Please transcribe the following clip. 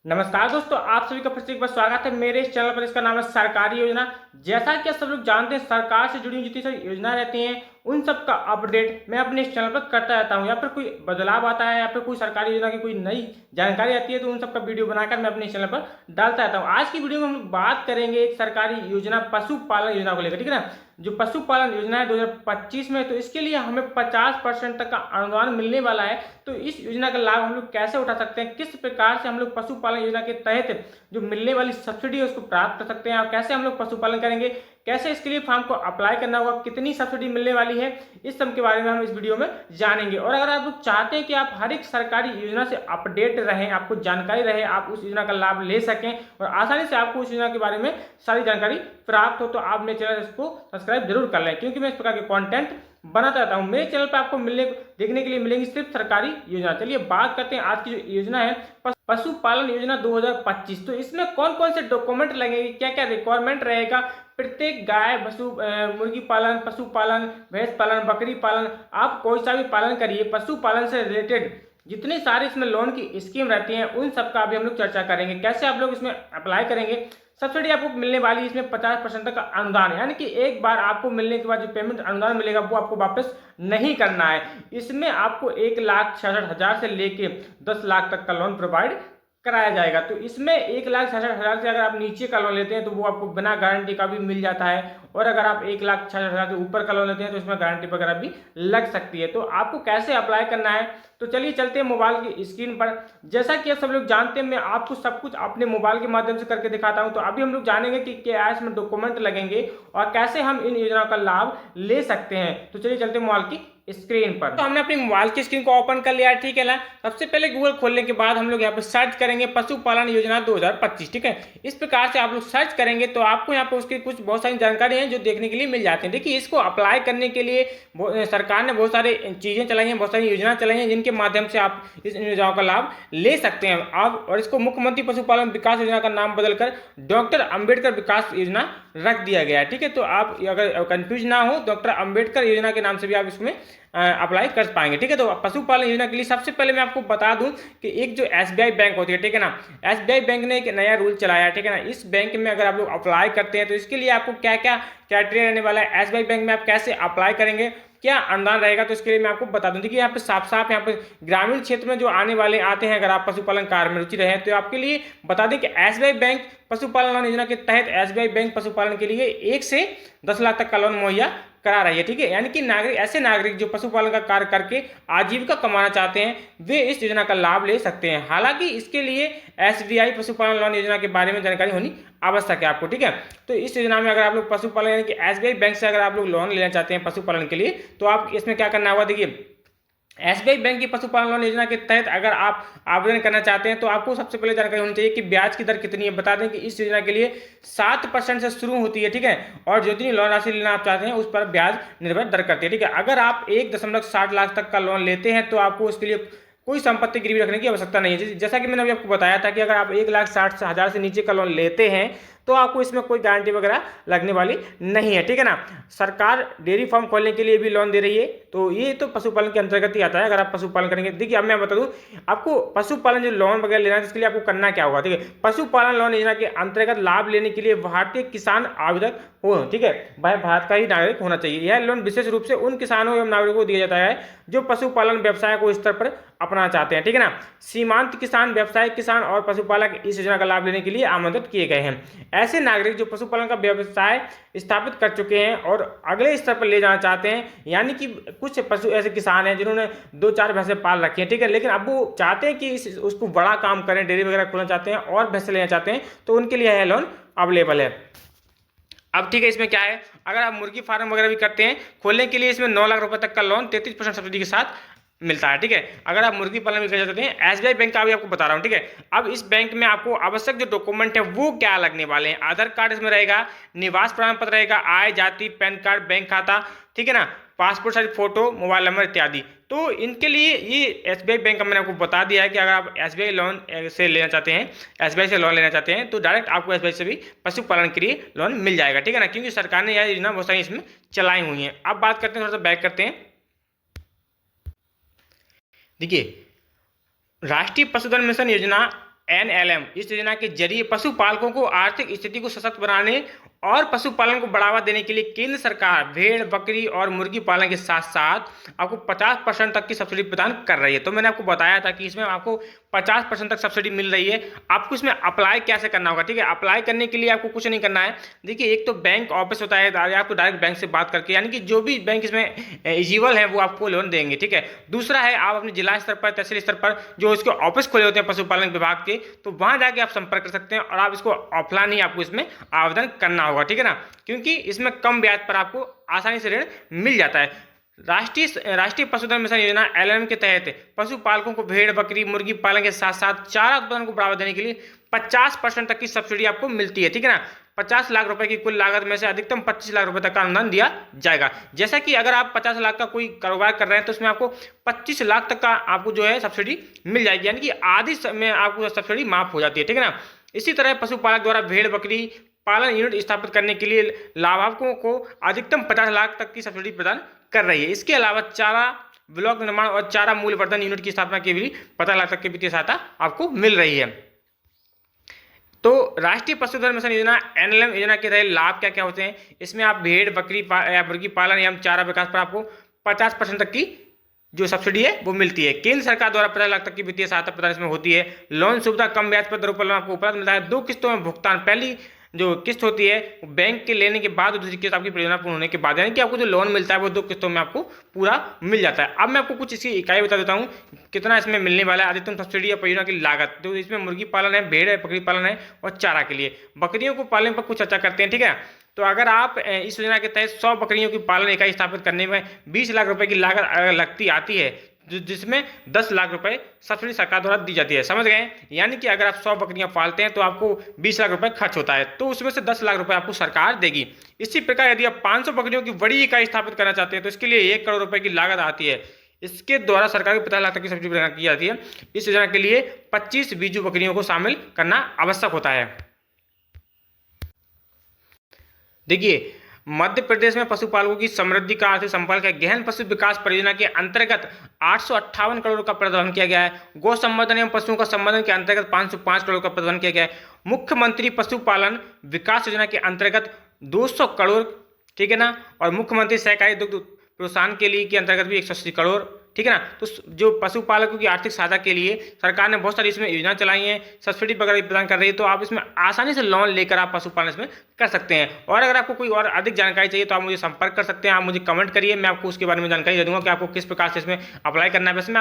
नमस्कार दोस्तों, आप सभी का फिर से एक बार स्वागत है मेरे इस चैनल पर। इसका नाम है सरकारी योजना। जैसा कि आप सब लोग जानते हैं, सरकार से जुड़ी हुई जितनी सारी योजना रहती हैं उन सब का अपडेट मैं अपने इस चैनल पर करता रहता हूं। या फिर कोई बदलाव आता है या फिर कोई सरकारी योजना की कोई नई जानकारी आती है तो उन सब का वीडियो बनाकर मैं अपने इस चैनल पर डालता रहता हूं। आज की वीडियो में हम लोग बात करेंगे एक सरकारी योजना, पशुपालन योजना को लेकर, ठीक है ना। जो पशुपालन योजना है 2025 में, तो इसके लिए हमें 50% तक का अनुदान मिलने वाला है। तो इस योजना का लाभ हम लोग कैसे उठा सकते हैं, किस प्रकार से हम लोग पशुपालन योजना के तहत जो मिलने वाली सब्सिडी है उसको प्राप्त कर सकते हैं, और कैसे हम लोग पशुपालन करेंगे, कैसे इसके लिए फॉर्म को अप्लाई करना होगा, कितनी सब्सिडी मिलने वाली है, इस सब के बारे में हम इस वीडियो में जानेंगे। और अगर आप लोग चाहते हैं कि आप हर एक सरकारी योजना से अपडेट रहें, आपको जानकारी रहे, आप उस योजना का लाभ ले सकें और आसानी से आपको उस योजना के बारे में सारी जानकारी प्राप्त हो, तो आप मेरे चैनल को सब्सक्राइब जरूर कर लें, क्योंकि मैं इस प्रकार के कंटेंट बनाता रहता हूं। मेरे चैनल पर आपको देखने के लिए मिलेंगी सिर्फ सरकारी योजना। चलिए बात करते हैं आज की जो योजना है पशुपालन योजना 2025। तो इसमें कौन कौन से डॉक्यूमेंट लगेंगे, क्या क्या रिक्वायरमेंट रहेगा। प्रत्येक गाय, मुर्गी पालन, पशुपालन, भैंस पालन, बकरी पालन, आप कोई सा भी पालन करिए, पशुपालन से रिलेटेड जितनी सारी इसमें लोन की स्कीम रहती हैं उन सब का अभी हम लोग चर्चा करेंगे। कैसे आप लोग इसमें अप्लाई करेंगे, सब्सिडी आपको मिलने वाली है इसमें 50% तक का अनुदान है, यानी कि एक बार आपको मिलने के बाद जो पेमेंट अनुदान मिलेगा वो आपको वापस नहीं करना है। इसमें आपको 1,66,000 से लेके 10 लाख तक का लोन प्रोवाइड कराया जाएगा। तो इसमें 1,66,000 से अगर आप नीचे का लोन लेते हैं तो वो आपको बिना गारंटी का भी मिल जाता है, और अगर आप 1,66,000 से ऊपर का लोन लेते हैं तो इसमें गारंटी वगैरह भी लग सकती है। तो आपको कैसे अप्लाई करना है, तो चलिए चलते हैं मोबाइल की स्क्रीन पर। जैसा कि आप सब लोग जानते हैं, मैं आपको सब कुछ अपने मोबाइल के माध्यम से करके दिखाता हूं। तो अभी हम लोग जानेंगे कि क्या इसमें डॉक्यूमेंट लगेंगे और कैसे हम इन योजनाओं का लाभ ले सकते हैं। तो चलिए चलते हैं मोबाइल की स्क्रीन पर। तो हमने अपनी मोबाइल की स्क्रीन को ओपन कर लिया है, ठीक है ना। सबसे पहले गूगल खोलने के बाद हम लोग यहाँ पर सर्च करेंगे पशुपालन योजना 2025, ठीक है। इस प्रकार से आप लोग सर्च करेंगे तो आपको यहाँ पर उसकी कुछ बहुत सारी जानकारी है जो देखने के लिए मिल जाती है। देखिए, इसको अप्लाई करने के लिए सरकार ने बहुत सारी चीजें चलाई हैं, बहुत सारी योजना चलाई हैं जिनके माध्यम से आप इस योजनाओं का लाभ ले सकते हैं आप। और इसको मुख्यमंत्री पशुपालन विकास योजना का नाम बदलकर डॉक्टर अंबेडकर विकास योजना रख दिया गया है, ठीक है। तो आप अगर कंफ्यूज ना हो, डॉक्टर अंबेडकर योजना के नाम से भी आप इसमें अप्लाई कर पाएंगे, ठीक है। तो पशुपालन योजना के लिए सबसे पहले मैं आपको बता दूं कि एक जो एसबीआई बैंक होती है, ठीक है ना, एसबीआई बैंक ने एक नया रूल चलाया है, ठीक है ना। इस बैंक में अगर आप लोग अप्लाई करते हैं तो इसके लिए आपको क्या क्या क्राइटेरिया रहने वाला है, एसबीआई बैंक में आप कैसे अप्लाई करेंगे, क्या अनुदान रहेगा, तो इसके लिए मैं आपको बता दूं। देखिए, यहाँ पे साफ साफ यहाँ पे ग्रामीण क्षेत्र में जो आने वाले आते हैं, अगर आप पशुपालन कार्य में रुचि रहे तो आपके लिए बता दें कि एसबीआई बैंक पशुपालन योजना के तहत एसबीआई बैंक पशुपालन के लिए 1 से 10 लाख तक का लोन मुहैया करा रही है, ठीक है। यानी कि ऐसे नागरिक जो पशुपालन का कार्य करके आजीविका कमाना चाहते हैं वे इस योजना का लाभ ले सकते हैं। हालांकि इसके लिए एसबीआई पशुपालन लोन योजना के बारे में जानकारी होनी आवश्यक है आपको, ठीक है। तो इस योजना में अगर आप लोग पशुपालन यानी कि एसबीआई बैंक से अगर आप लोग लोन लेना चाहते हैं पशुपालन के लिए, तो आप इसमें क्या करना होगा। देखिए, एसबीआई बैंक की पशुपालन लोन योजना के तहत अगर आप आवेदन करना चाहते हैं तो आपको सबसे पहले जानकारी होनी चाहिए कि ब्याज की दर कितनी है। बता दें कि इस योजना के लिए 7% से शुरू होती है, ठीक है, और जितनी लोन राशि लेना आप चाहते हैं उस पर ब्याज निर्भर दर करती है, ठीक है। अगर आप 1.60 लाख तक का लोन लेते हैं तो आपको उसके लिए कोई संपत्ति गिरवी रखने की आवश्यकता नहीं है। जैसा कि मैंने अभी आपको बताया था कि अगर आप 1,60,000 से नीचे का लोन लेते हैं तो आपको इसमें कोई गारंटी वगैरह लगने वाली नहीं है, ठीक है ना। सरकार डेयरी फार्म खोलने के लिए भी लोन दे रही है, तो ये तो पशुपालन के अंतर्गत ही आता है। अगर आप पशुपालन करेंगे, देखिए अब मैं बता दूं आपको पशुपालन जो लोन वगैरह लेना है इसके लिए आपको करना क्या होगा, ठीक है। पशुपालन लोन योजना के अंतर्गत लाभ लेने के लिए भारतीय किसान आवेदक हो, ठीक है, भाई भारत का ही नागरिक होना चाहिए। यह लोन विशेष रूप से उन किसानों एवं नागरिकों को दिया जाता है जो पशुपालन व्यवसाय को स्तर पर अपनाना चाहते हैं, ठीक है ना। सीमांत किसान, व्यावसायिक किसान और पशुपालक इस योजना का लाभ लेने के लिए आमंत्रित किए गए हैं। ऐसे नागरिक जो पशुपालन का व्यवसाय स्थापित कर चुके हैं और अगले स्तर पर ले जाना चाहते हैं, यानी कि कुछ पशु ऐसे किसान हैं जिन्होंने 2-4 भैंसें पाल रखी हैं, ठीक है, लेकिन अब वो चाहते हैं कि उसको बड़ा काम करें, डेयरी वगैरह खोलना चाहते हैं और भैंसें लेना चाहते हैं, तो उनके लिए यह लोन अवेलेबल है। अब ठीक है, इसमें क्या है, अगर आप मुर्गी फार्म वगैरह भी करते हैं, खोलने के लिए इसमें 9 लाख रुपए तक का लोन 33% सब्सिडी के साथ मिलता है, ठीक है। अगर आप मुर्गी पालन भी कर सकते हैं, एसबीआई बैंक का भी आपको बता रहा हूं, ठीक है। अब इस बैंक में आपको आवश्यक जो डॉक्यूमेंट है वो क्या लगने वाले हैं। आधार कार्ड इसमें रहेगा, निवास प्रमाण पत्र रहेगा, आय, जाति, पैन कार्ड, बैंक खाता, ठीक है ना, passport size photo, mobile number इत्यादि। तो इनके लिए ये एसबीआई बैंक का मैंने आपको बता दिया है कि अगर आप एसबीआई लोन से लेना चाहते हैं, एसबीआई से लोन लेना चाहते हैं, तो डायरेक्ट आपको एसबीआई से भी पशुपालन के लिए लोन मिल जाएगा, ठीक है ना, क्योंकि सरकार ने यह योजना बहुत सारी इसमें चलाई हुई है। अब बात करते हैं, थोड़ा सा बैक करते हैं। देखिए, राष्ट्रीय पशुधन मिशन योजना NLM, इस योजना के जरिए पशुपालकों को आर्थिक स्थिति को सशक्त बनाने और पशुपालन को बढ़ावा देने के लिए केंद्र सरकार भेड़, बकरी और मुर्गी पालन के साथ साथ आपको 50% तक की सब्सिडी प्रदान कर रही है। तो मैंने आपको बताया था कि इसमें आपको 50% तक सब्सिडी मिल रही है। आपको इसमें अप्लाई कैसे करना होगा, ठीक है। अप्लाई करने के लिए आपको कुछ नहीं करना है। देखिए, एक तो बैंक ऑफिस होता है, आपको डायरेक्ट बैंक से बात करके, यानी कि जो भी बैंक इसमें एलिजिबल है वो आपको लोन देंगे, ठीक है। दूसरा है, आप अपने जिला स्तर पर, तहसील स्तर पर जो इसके ऑफिस खोले होते हैं पशुपालन विभाग के, तो वहां जाके आप संपर्क कर सकते हैं और आप इसको ऑफलाइन ही आपको इसमें आवेदन करना होगा, ठीक है ना, क्योंकि इसमें कम ब्याज पर आपको आसानी से ऋण मिल जाता है। राष्ट्रीय पशुधन मिशन योजना LLM के तहत पशुपालकों को भेड़, बकरी, मुर्गी पालन के साथ साथ चारा उत्पादन को बढ़ावा देने के लिए 50% तक की सब्सिडी आपको मिलती है, ठीक है ना। 50 लाख रुपए की कुल लागत में से अधिकतम 25 लाख रुपए तक का अनुदान दिया जाएगा। जैसा कि अगर आप 50 लाख का कोई कारोबार कर रहे हैं तो उसमें आपको 25 लाख तक का आपको जो है सब्सिडी मिल जाएगी, यानी कि आधी में आपको सब्सिडी माफ हो जाती है, ठीक है ना। इसी तरह पशुपालक द्वारा भेड़, बकरी पालन यूनिट स्थापित करने के लिए लाभार्थों को अधिकतम 50 लाख तक की सब्सिडी प्रदान कर रही है। इसके अलावा चारा ब्लॉक निर्माण और चारा मूल्यवर्धन यूनिट की स्थापना के भी 50 लाख तक की वित्तीय सहायता आपको मिल रही है। तो राष्ट्रीय पशुधन मिशन योजना NLM योजना के तहत लाभ क्या क्या होते हैं, इसमें आप भेड़, बकरी या मुर्गी पालन एवं चारा विकास पर आपको 50% तक की जो सब्सिडी है वो मिलती है। केंद्र सरकार द्वारा 50 लाख तक की वित्तीय सहायता प्रदान इसमें होती है। लोन सुविधा कम ब्याज पर दरों पर लोन आपको उपलब्ध मिलता है। 2 किस्तों में भुगतान, पहली जो किस्त होती है बैंक के लेने के बाद, दूसरी किस्त आपकी परियोजना पूर्ण होने के बाद, यानी कि आपको जो लोन मिलता है वो 2 किस्तों में आपको पूरा मिल जाता है। अब मैं आपको कुछ इसकी इकाई बता देता हूँ कितना इसमें मिलने वाला है। अधिकतम सब्सिडी या परियोजना की लागत, तो इसमें मुर्गी पालन है, भेड़ है, बकरी पालन है और चारा के लिए। बकरियों को पालने पर कुछ चर्चा करते हैं, ठीक है। तो अगर आप इस योजना के तहत 100 बकरियों की पालन इकाई स्थापित करने में 20 लाख रुपए की लागत अगर आती है, जिसमें 10 लाख रुपए सब्सिडी सरकार द्वारा दी जाती है, समझ गए। यानी कि अगर आप 100 बकरियां पालते हैं तो आपको 20 लाख रुपए खर्च होता है, तो उसमें से 10 लाख रुपए आपको सरकार देगी। इसी प्रकार यदि आप 500 बकरियों की बड़ी इकाई स्थापित करना चाहते हैं तो इसके लिए 1 करोड़ रुपए की लागत आती है। इसके द्वारा सरकार की 50 लाख तक की सब्सिडी प्रदान की जाती है। इस योजना के लिए 25 बीजू बकरियों को शामिल करना आवश्यक होता है। देखिए, मध्य प्रदेश में पशुपालकों की समृद्धि का आर्थिक संपर्क है। गहन पशु विकास परियोजना के अंतर्गत 858 करोड़ का प्रावधान किया गया है। गौ संवर्धन एवं पशुओं का संवर्धन के अंतर्गत 505 करोड़ का प्रावधान किया गया है। मुख्यमंत्री पशुपालन विकास योजना के अंतर्गत 200 करोड़, ठीक है ना, और मुख्यमंत्री सहकारी दुग्ध प्रोत्साहन के लिए के अंतर्गत भी 180 करोड़, ठीक है ना। तो जो पशुपालकों की आर्थिक सहायता के लिए सरकार ने बहुत सारी इसमें योजना चलाई हैं, सब्सिडी वगैरह प्रदान कर रही है, तो आप इसमें आसानी से लोन लेकर आप पशुपालन इसमें कर सकते हैं। और अगर आपको कोई और अधिक जानकारी चाहिए तो आप मुझे संपर्क कर सकते हैं, आप मुझे कमेंट करिए, मैं आपको उसके बारे में जानकारी दे दूंगा कि आपको किस प्रकार से इसमें अप्लाई करना है। वैसे मैं